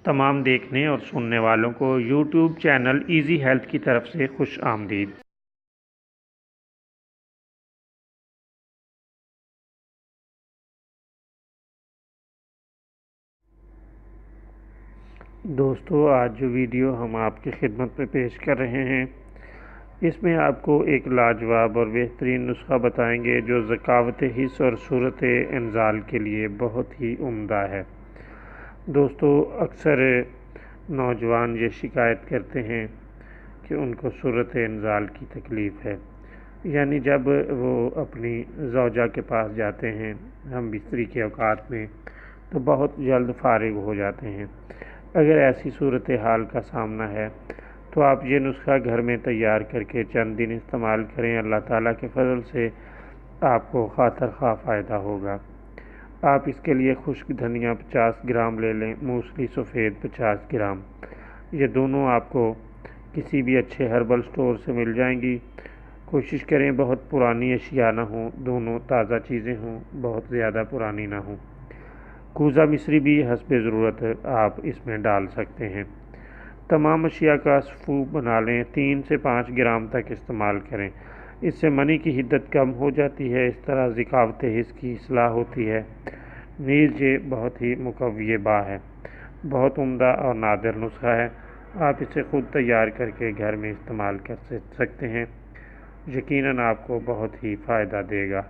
तमाम देखने और सुनने वालों को यूट्यूब चैनल इजी हेल्थ की तरफ से खुश आमदीद। दोस्तों, आज जो वीडियो हम आपकी खिदमत में पेश कर रहे हैं, इसमें आपको एक लाजवाब और बेहतरीन नुस्खा बताएंगे जो ज़कावत हिस्स और सूरत इंज़ाल के लिए बहुत ही उम्दा है। दोस्तों, अक्सर नौजवान ये शिकायत करते हैं कि उनको सूरत इंज़ाल की तकलीफ़ है, यानी जब वो अपनी ज़ौजा के पास जाते हैं हम बिस्तरी के औकात में तो बहुत जल्द फारिग हो जाते हैं। अगर ऐसी सूरत हाल का सामना है तो आप ये नुस्खा घर में तैयार करके चंद दिन इस्तेमाल करें। अल्लाह ताला के फजल से आपको खातर खा फ़ायदा होगा। आप इसके लिए खुश्क धनिया 50 ग्राम ले लें, मूसली सफ़ेद 50 ग्राम। ये दोनों आपको किसी भी अच्छे हर्बल स्टोर से मिल जाएंगी। कोशिश करें बहुत पुरानी अशिया ना हों, दोनों ताज़ा चीज़ें हों, बहुत ज़्यादा पुरानी ना हों। कूज़ा मिश्री भी हस्बे ज़रूरत आप इसमें डाल सकते हैं। तमाम अशिया का सूप बना लें, 3 से 5 ग्राम तक इस्तेमाल करें। इससे मनी की हिद्दत कम हो जाती है। इस तरह ज़कावत हिस्स की इस्लाह होती है। नीज़ ये बहुत ही मुकव्वी बा है, बहुत उम्दा और नादिर नुस्खा है। आप इसे ख़ुद तैयार करके घर में इस्तेमाल कर सकते हैं। यकीनन आपको बहुत ही फ़ायदा देगा।